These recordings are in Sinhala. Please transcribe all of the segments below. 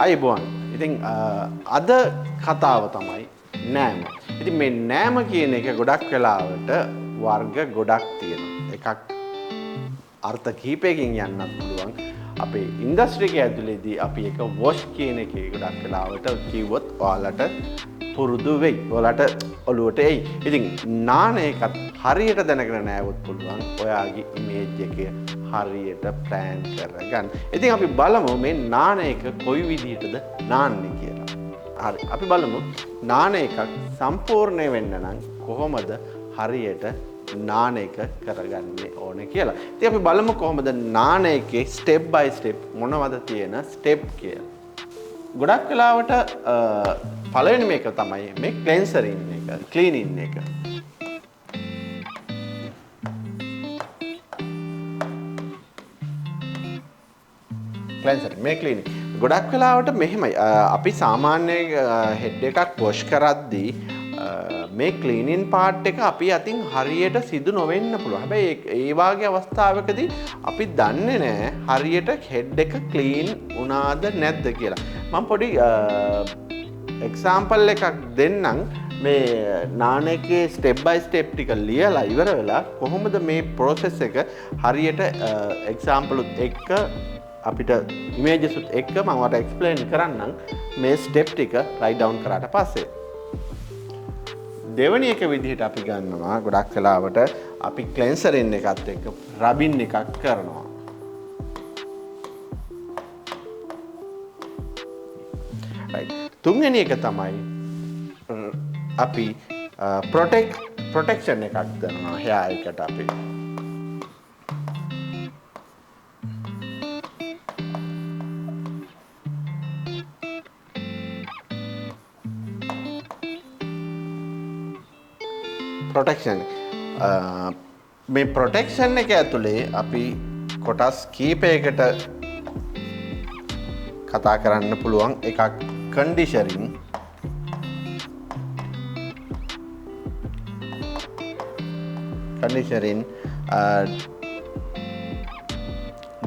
අයිබෝන්. ඉතින් අද කතාව තමයි නෑම. ඉතින් මේ නෑම කියන එක ගොඩක් වෙලාවට වර්ග ගොඩක් තියෙනවා. එකක් අර්ථ කිහිපයකින් යන්නත් පුළුවන්. අපේ ඉන්ඩස්ට්‍රි එක ඇතුළේදී අපි එක වොෂ් කියන එකේ ගොඩක් වෙලාවට කිව්වොත් ඔයාලට පුරුදු වෙයි. ඔයාලට ඔළුවට එයි. ඉතින් නාන එකත් හරියට දැනගෙන නෑවොත් පුළුවන් ඔයාගේ ඉමේජ් එක හරියට ප්ලෑන් කරගන්න. ඉතින් අපි බලමු මේ නාන එක කොයි විදිහටද නාන්නේ කියලා. හරි. අපි බලමු නාන එකක් සම්පූර්ණ වෙන්න නම් කොහොමද හරියට නාන එක කරගන්නේ ඕනේ කියලා. ඉතින් අපි බලමු කොහොමද නාන එකේ ස්ටෙප් බයි ස්ටෙප් මොනවද තියෙන ස්ටෙප් කියලා. ගොඩක් වෙලාවට පළවෙනි මේක තමයි මේ ක්ලෙන්සරින් එක, ක්ලීනින් එක. ක්ලෙන්සරින් මේ ක්ලීනින්. ගොඩක් වෙලාවට මෙහෙමයි. අපි සාමාන්‍ය හෙඩ් එකක් වොෂ් කරද්දී මේ ක්ලීනින් පාර්ට් එක අපි අතින් හරියට සිදු නොවෙන්න පුළුවන්. හැබැයි ඒ වාගේ අවස්ථාවකදී අපි දන්නේ නැහැ හරියට හෙඩ් එක ක්ලීන් වුණාද නැද්ද කියලා. මම පොඩි එක්සැම්පල් එකක් දෙන්නම්. මේ නාන එකේ ස්ටෙප් බයි ස්ටෙප් ටික ලියලා ඉවර වෙලා කොහොමද මේ ප්‍රොසෙස් එක හරියට එක්සැම්පලුත් එක්ක අපිට ඉමේජස් උත් එක්ක මම ඔයාලට එක්ස්ප්ලেইন කරන්නම් මේ ස්ටෙප් ටික රයිට් ඩවුන් කරාට පස්සේ. දෙවෙනි එක විදිහට අපි ගන්නවා ගොඩක් වෙලාවට අපි ක්ලෙන්සරින් එකත් එක්ක රබින් එකක් කරනවා. රයිට්. තුන්වෙනි එක තමයි අපි ප්‍රොටෙක්ෂන් එකක් කරනවා hear එකට අපි. ප්‍රොටෙක්ෂන් මේ ප්‍රොටෙක්ෂන් එක ඇතුලේ අපි කොටස් කීපයකට කතා කරන්න පුළුවන්. එකක් කන්ඩිෂනින්,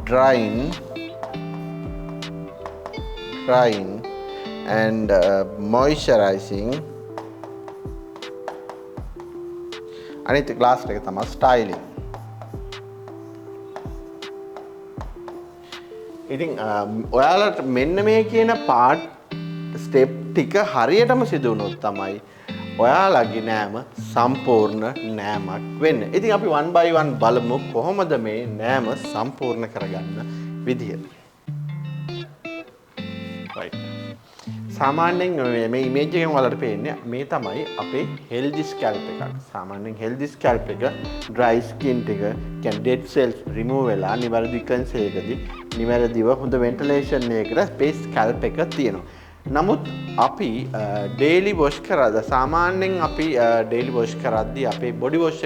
drying and moisturizing. අනිත් ක්ලාස් එක තමයි ස්ටයිලින්. ඉතින් ඔයාලට මෙන්න මේ කියන පාර්ට් ස්ටෙප් ටික හරියටම සිදු වුණොත් තමයි ඔයාලගේ නෑම සම්පූර්ණ නෑමක් වෙන්නේ. ඉතින් අපි one by one බලමු කොහොමද මේ නෑම සම්පූර්ණ කරගන්න විදිය. right. සාමාන්‍යයෙන් මේ ඉමේජ් එකෙන් ඔයාලට පේන්නේ මේ තමයි අපේ හෙල්දි ස්කැල්ප් එකක්. සාමාන්‍යයෙන් හෙල්දි ස්කැල්ප් එක ඩ්‍රයි ස්කින් ටික කියන්නේ ඩෙඩ් සෙල්ස් රිමූව් වෙලා නිවැරදි කන්සේකදී නිවැරදිව හොඳ වෙන්ටිලේෂන් එකකට ස්පේස් ස්කැල්ප් එක තියෙනවා. නමුත් අපි ඩේලි වොෂ් කරද්දී සාමාන්‍යයෙන් අපි ඩේලි වොෂ් කරද්දී අපේ බොඩි වොෂ්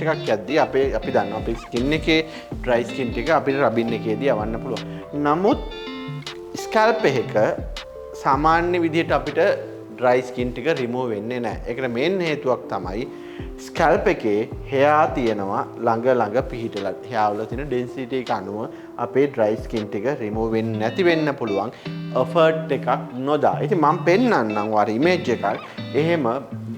එකක් යද්දී අපි දන්නවා අපේ ස්කින් එකේ ඩ්‍රයි ස්කින් ටික අපිට රබින් එකේදී යවන්න පුළුවන්. නමුත් ස්කැල්ප් එක සාමාන්‍ය විදිහට අපිට ඩ්‍රයි ස්කින් ටික රිමූව් වෙන්නේ නැහැ. ඒකට මේන් හේතුවක් තමයි ස්කැල්ප් එකේ හෙයා තියෙනවා ළඟ පිහිටලා. හෙයා වල තියෙන ඩෙන්සිටි එක අනුව අපේ ඩ්‍රයි ස්කින් ටික රිමූව් වෙන්නේ නැති වෙන්න පුළුවන්. එෆර්ට් එකක් නොදා. ඉතින් මම පෙන්නන්නම් ඔයාලා ඉමේජ් එකක්. එහෙම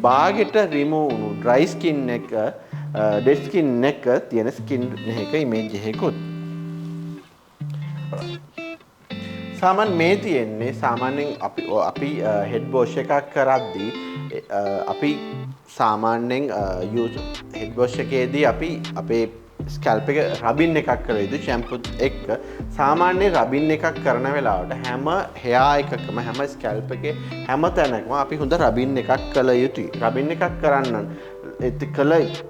බාගෙට රිමූව් වුණු ඩ්‍රයි ස්කින් එක ඩෙඩ් ස්කින් එක තියෙන ස්කින් එකක ඉමේජ් එකකුත්. සාමාන්‍යයෙන් මේ තියෙන්නේ සාමාන්‍යයෙන් අපි හෙඩ් වොෂ් එකක් කරද්දී අපි සාමාන්‍යයෙන් හෙඩ් වොෂ් එකේදී අපි අපේ ස්කැල්ප් එක රබින් එකක් කරලා ඉදු ෂැම්පූත් එක්ක සාමාන්‍ය රබින් එකක් කරන වෙලාවට හැම හෙයා එකකම හැම ස්කැල්ප් එකේ හැම තැනකම අපි හොඳ රබින් එකක් කළ යුතුයි. රබින් එකක් කරන්න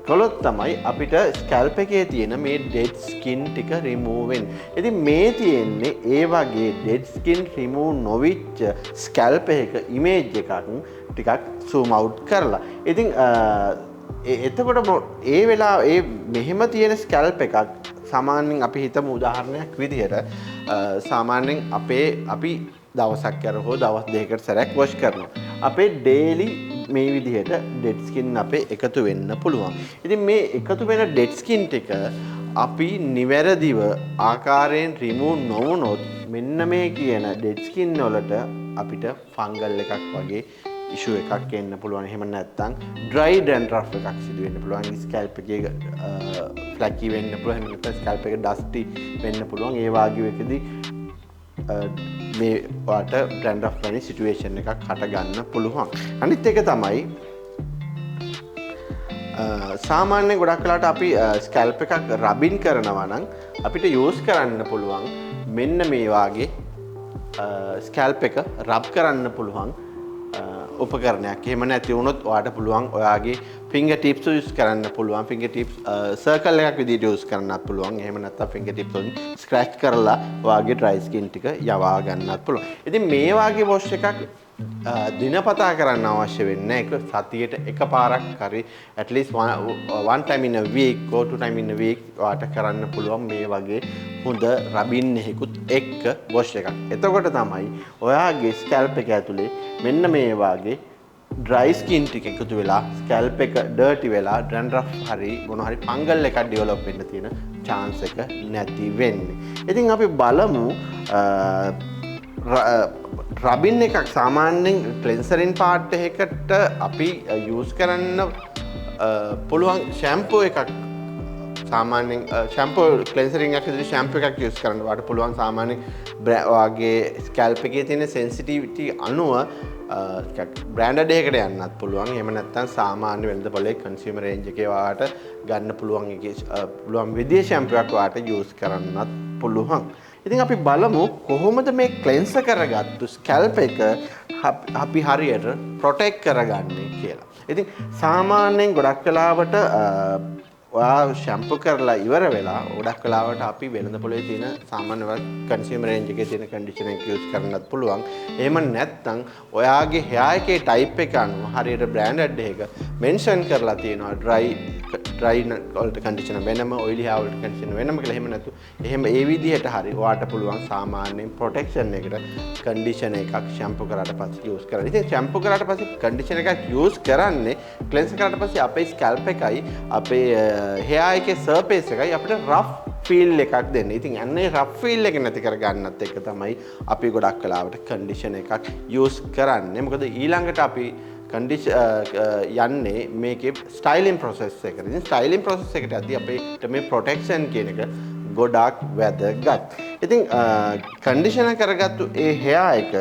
කළොත් තමයි අපිට ස්කැල්ප් එකේ තියෙන මේ ඩෙඩ් ස්කින් ටික රිමූව් වෙන්නේ. ඉතින් මේ තියෙන්නේ ඒ වගේ ඩෙඩ් ස්කින් රිමූව් නොවිච්ච ස්කැල්ප් එක ඉමේජ් එකක් ටිකක් zoom out කරලා. ඉතින් එතකොට ඒ වෙලාව ඒ මෙහෙම තියෙන ස්කැල්ප් එකක් සාමාන්‍යයෙන් අපි හිතමු උදාහරණයක් විදිහට සාමාන්‍යයෙන් අපි දවසක් කරහෝ දවස් දෙකකට සැරයක් වොෂ් කරනවා. අපේ ඩේලි මේ විදිහට ඩෙඩ් ස්කින් අපේ එකතු වෙන්න පුළුවන්. ඉතින් මේ එකතු වෙන ඩෙඩ් ස්කින් ටික අපි නිවැරදිව ආකාරයෙන් රිමූව් නොවුනොත් මෙන්න මේ කියන ඩෙඩ් ස්කින් වලට අපිට ෆංගල් එකක් වගේ ඉෂුව එකක් එන්න පුළුවන්. එහෙම නැත්නම් ඩ්‍රයි ඩැන්ඩ්‍රෆ් එකක් සිදු වෙන්න පුළුවන්. ස්කැල්ප් එකේ ෆ්ලැකි වෙන්න පුළුවන්. එහෙම නැත්නම් ස්කැල්ප් එක ඩස්ටි වෙන්න පුළුවන්. ඒ වගේ එකදී මේ වාට ඩැන්ඩ්‍රෆ් වැනි සිටුේෂන් එකක් හට ගන්න පුළුවන්. අනිත් එක තමයි සාමාන්‍යයෙන් ගොඩක් වෙලාවට අපි ස්කැල්ප් එකක් රබින් කරනවා නම් අපිට යූස් කරන්න පුළුවන් මෙන්න මේ වාගේ ස්කැල්ප් එක රබ් කරන්න පුළුවන් උපකරණයක්. එහෙම නැති වුණොත් ඔයාට පුළුවන් ඔයාගේ ෆින්ගර් ටිප්ස් යූස් කරන්න පුළුවන්. ෆින්ගර් ටිප්ස් සර්කල් එකක් විදිහට යූස් කරන්නත් පුළුවන්. එහෙම නැත්නම් ෆින්ගර් ටිප්ස් වලින් ස්ක්‍රැච් කරලා ඔයාගේ ඩ්‍රයි ස්කින් ටික යවා ගන්නත් පුළුවන්. ඉතින් මේ වාගේ වොෂ් එකක් දිනපතා කරන්න අවශ්‍ය වෙන්නේ නැහැ. ඒක සතියට එකපාරක් හරි at least one time in a week or two time in a week ඔයාට කරන්න පුළුවන් මේ වගේ හොඳ රබින් එකකුත් එක්ක වොෂ් එකක්. එතකොට තමයි ඔයාගේ ස්කැල්ප් එක ඇතුලේ මෙන්න මේ වගේ ඩ්‍රයි ස්කින් ටික එකතු වෙලා ස්කැල්ප් එක ඩර්ටි වෙලා ඩැන්ඩ්‍රෆ් හරි මොන හරි ෆංගල් එකක් ඩෙවලොප් වෙන්න තියෙන chance එක නැති වෙන්නේ. ඉතින් අපි බලමු රබින් එකක් සාමාන්‍යයෙන් ක්ලෙන්සරින් පාර්ට් එකකට අපි යූස් කරන්න පුළුවන් ෂැම්පූ එකක් සාමාන්‍යයෙන් ෂැම්පූ ක්ලෙන්සරින් එකක් විදිහට ෂැම්පූ එකක් යූස් කරන්න වාට පුළුවන්. සාමාන්‍යයෙන් ඔයාගේ ස්කැල්ප් එකේ තියෙන සෙන්සිටිවිටි අනුව බ්‍රෑන්ඩඩ් එකකට යන්නත් පුළුවන්. එහෙම නැත්නම් සාමාන්‍ය වෙළඳපොලේ කන්සියුමර් රේන්ජ් එකේ වාට ගන්න පුළුවන් එකේ පුළුවන් විදිහේ ෂැම්පූ එකක් වාට යූස් කරන්නත් පුළුවන්. ඉතින් අපි බලමු කොහොමද මේ ක්ලෙන්සර් කරගත්තු ස්කැල්ප් එක අපි හරියට ප්‍රොටෙක්ට් කරගන්නේ කියලා. ඉතින් සාමාන්‍යයෙන් ගොඩක් වෙලාවට ඔයා ෂැම්පූ කරලා ඉවර වෙලා ගොඩක් වෙලාවට අපි වෙළඳපොලේ තියෙන සාමාන්‍ය කන්සියුමර් රේන්ජ් එකේ තියෙන කන්ඩිෂනර් එක යූස් කරන්නත් පුළුවන්. එහෙම නැත්නම් ඔයාගේ hair එකේ type එක අනුව හරියට බ්‍රෑන්ඩඩ් එක මෙන්ෂන් කරලා තියෙනවා dry වලට කන්ඩිෂනර් වෙනම oily hair වලට කන්ඩිෂනර් වෙනම කියලා. එහෙම නැතු එහෙම ඒ විදිහට හරි ඔයාට පුළුවන් සාමාන්‍යයෙන් ප්‍රොටෙක්ෂන් එකට කන්ඩිෂනර් එකක් ෂැම්පූ කරාට පස්සේ යූස් කරන්න. ඉතින් ෂැම්පූ කරාට පස්සේ කන්ඩිෂනර් එකක් යූස් කරන්නේ ක්ලෙන්සර් කරාට පස්සේ අපේ ස්කැල්ප් එකයි අපේ hair එකේ සර්ෆේස් එකයි අපිට රෆ් ෆීල් එකක් දෙන්න. ඉතින් අන්නේ රෆ් ෆීල් එක නැති කරගන්නත් එක තමයි අපි ගොඩක් වෙලාවට කන්ඩිෂනර් එකක් යූස් කරන්නේ. මොකද ඊළඟට අපි යන්නේ මේකේ ස්ටයිලින් ප්‍රොසෙස් එකට. ඉතින් ස්ටයිලින් ප්‍රොසෙස් එකට යද්දී අපිට මේ ප්‍රොටෙක්ෂන් කියන එක ගොඩක් වැදගත්. ඉතින් කන්ඩිෂනර් කරගත්තු ඒ hair එක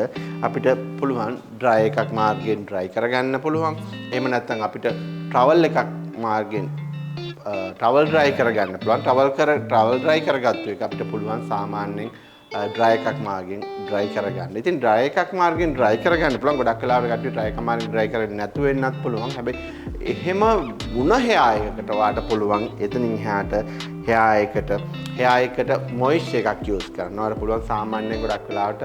අපිට පුළුවන් ඩ්‍රයි එකක් මාර්ගයෙන් ඩ්‍රයි කරගන්න පුළුවන්. එහෙම නැත්නම් අපිට ටවල් එකක් මාර්ගයෙන් ටවල් ඩ්‍රයි කරගන්න පුළුවන්. ටවල් ඩ්‍රයි කරගත්තු එක අපිට පුළුවන් සාමාන්‍යයෙන් ඩ්‍රයි එකක් මාර්ගෙන් ඩ්‍රයි කරගන්න. ඉතින් ඩ්‍රයි එකක් මාර්ගෙන් ඩ්‍රයි කරගන්න පුළුවන්. ගොඩක් වෙලාවට කට්ටිය ඩ්‍රයි එකක් මාර්ගෙන් ඩ්‍රයි කරන්නේ නැතු වෙන්නත් පුළුවන්. හැබැයි එහෙම වුණ hair එකකට වාට පුළුවන් එතනින් hair එකට මොයිස්චර් එකක් යූස් කරන්න. වාට පුළුවන් සාමාන්‍යයෙන් ගොඩක් වෙලාවට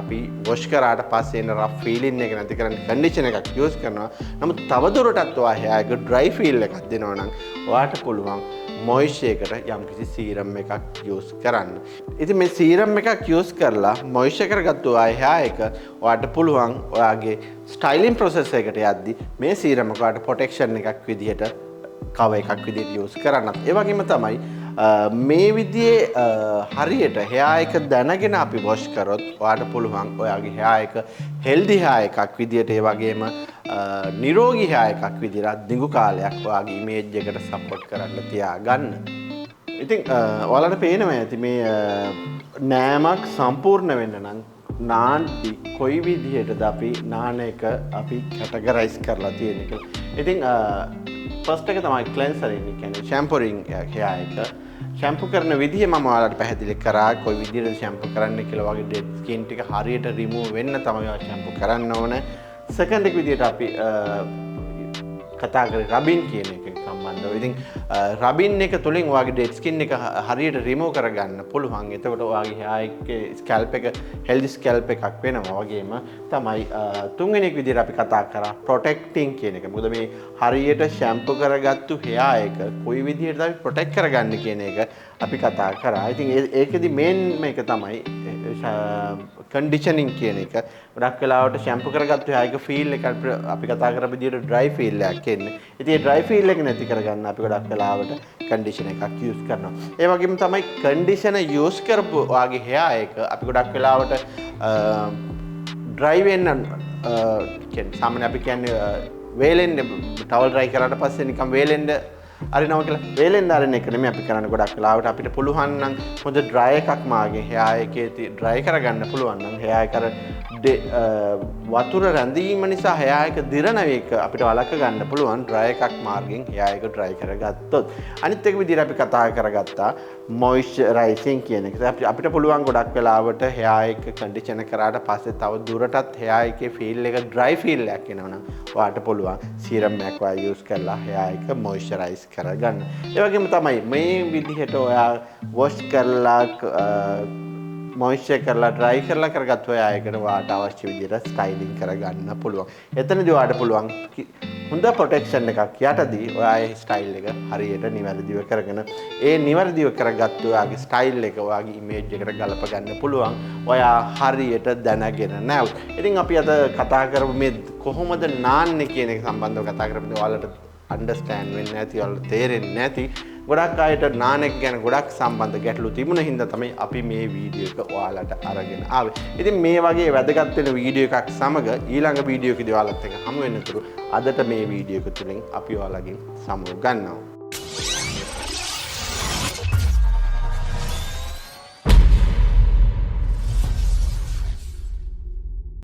අපි වොෂ් කරාට පස්සේ එන රෆ් ෆීලින් එක නැති කරන්න කන්ඩිෂනර් එකක් යූස් කරනවා. නමුත් තවදුරටත් ඔයා hair එක ඩ්‍රයි ෆීල් එකක් දෙනවා නම් ඔයාට පුළුවන් මොයිස්චර් එකට යම්කිසි සීරම් එකක් යූස් කරන්න. ඉතින් මේ සීරම් එකක් යූස් කරලා මොයිස්චර් කරගත්තු hair එක ඔයාට පුළුවන් ඔයාගේ ස්ටයිලින් ප්‍රොසෙස් එකට යද්දී මේ සීරම ඔයාට ප්‍රොටෙක්ෂන් එකක් විදිහට කව එකක් විදිහට යූස් කරන්නත්. ඒ වගේම තමයි මේ විදිහේ හරියට hair එක දැනගෙන අපි වොෂ් කරොත් ඔයාට පුළුවන් ඔයාගේ hair එක හෙල්දි hair එකක් විදිහට ඒ වගේම නිරෝගී hair එකක් විදිහට දිගු කාලයක් ඔයාගේ ඉමේජ් එකට සපෝට් කරන්න තියාගන්න. ඉතින් ඔයාලට පේනවා ඇති මේ නෑමක් සම්පූර්ණ වෙන්න නම් නාන්ටි කොයි විදිහටද අපි නාන එක අපි කැටගරයිස් කරලා තියෙන එක. ඉතින් ෆස්ට් එක තමයි ක්ලෙන්සරින් කියන්නේ ෂැම්පූරින් hair එක. ෂැම්පූ කරන විදිහ මම ඔයාලට පැහැදිලි කරා. කොයි විදිහටද ෂැම්පූ කරන්න කියලා වගේ ඩෙඩ් ස්කින් ටික හරියට රිමූව් වෙන්න තමයි ඔයා ෂැම්පූ කරන්න ඕනේ. සෙකන්ඩ් එක විදිහට අපි කතා කරේ රබින් කියන එක සම්බන්ධව. ඉතින් රබින් එක තුලින් ඔයාගේ ඩෙඩ් ස්කින් එක හරියට රිමූව් කරගන්න පුළුවන්. එතකොට ඔයාගේ hair එකේ ස්කැල්ප් එක හෙල්දි ස්කැල්ප් එකක් වෙනවා. වගේම තමයි තුන්වෙනි එක විදිහට අපි කතා කරා ප්‍රොටෙක්ටිං කියන එක. මොකද මේ හරියට ෂැම්පූ කරගත්තු hair එක කොයි විදිහටද අපි ප්‍රොටෙක්ට් කරගන්නේ කියන එක අපි කතා කරා. ඉතින් ඒකෙදි මේන් මේක තමයි කන්ඩිෂනින් කියන එක. ගොඩක් වෙලාවට ෂැම්පූ කරගත්තු hair එක ෆීල් එක අපි කතා කරපු විදිහට ඩ්‍රයි ෆීල් එකක් එන්නේ. ඉතින් ඒ ඩ්‍රයි ෆීල් එක නැති කරගන්න අපි ගොඩක් වෙලාවට කන්ඩිෂනර් එකක් යූස් කරනවා. ඒ වගේම තමයි කන්ඩිෂනර් යූස් කරපු වාගේ hair එක අපි ගොඩක් වෙලාවට ඩ්‍රයි වෙන්න කියන්නේ සාමාන්‍ය අපි කියන්නේ වේලෙන්න ටවල් ඩ්‍රයි කරාට පස්සේ නිකන් වේලෙන්න අරිනවා කියලා. වේලෙන්න අරින එක නෙමෙයි අපි කරන්නේ ගොඩක් වෙලාවට අපිට පුළුවන් නම් හොඳ ඩ්‍රයි එකක් මාගේ hair එකේ ඩ්‍රයි කරගන්න පුළුවන් නම් hair එක අර වතුර රැඳීම නිසා hair එක දිරන එක අපිට වළක්ව ගන්න පුළුවන් ඩ්‍රයි එකක් මාර්ගෙන් hair එක ඩ්‍රයි කරගත්තොත්. අනිත් එක විදිහට අපි කතා කරගත්තා මොයිස්චරයිසින් කියන එක. අපිට පුළුවන් ගොඩක් වෙලාවට hair එක කන්ඩිෂනර් කරාට පස්සේ තව දුරටත් hair එකේ ෆීල් එක ඩ්‍රයි ෆීල් එකක් එනවනම් ඔයාලට පුළුවන් සීරම් එකක් ඔයා යූස් කරලා hair එක මොයිස්චරයිස් කරගන්න. ඒ වගේම තමයි මේ විදිහට ඔයා වොෂ් කරලා මොයිස්චර් කරලා ඩ්‍රයි කරලා කරගත්ත ඔයා ඒකට ඔයාට අවශ්‍ය විදිහට ස්ටයිලින් කරගන්න පුළුවන්. එතනදී ඔයාට පුළුවන් හොඳ ප්‍රොටෙක්ෂන් එකක් යටදී ඔයාගේ ස්ටයිල් එක හරියට නිවැරදිව කරගෙන ඒ නිවැරදිව කරගත්ත ඔයාගේ ස්ටයිල් එක ඔයාගේ ඉමේජ් එකට ගලප ගන්න පුළුවන්. ඔයා හරියට දැනගෙන නැවුත්. ඉතින් අපි අද කතා කරමු මේ කොහොමද නාන්නේ කියන එක සම්බන්ධව කතා කරමු. ඔයාලට අන්ඩර්ස්ටෑන්ඩ් වෙන්නේ නැති, ඔයාලට තේරෙන්නේ නැති ගොඩක් අයට නානෙක් ගැන ගොඩක් සම්බන්ධ ගැටලු තිබුණ හින්දා තමයි අපි මේ වීඩියෝ එක ඔයාලට අරගෙන ආවේ. ඉතින් මේ වගේ වැදගත් වෙන වීඩියෝ එකක් සමග ඊළඟ වීඩියෝ එකදී ඔයාලත් එක්ක හමු වෙනතුරු අදට මේ වීඩියෝ එක තුලින් අපි ඔයාලගෙන් සමුව ගන්නවා.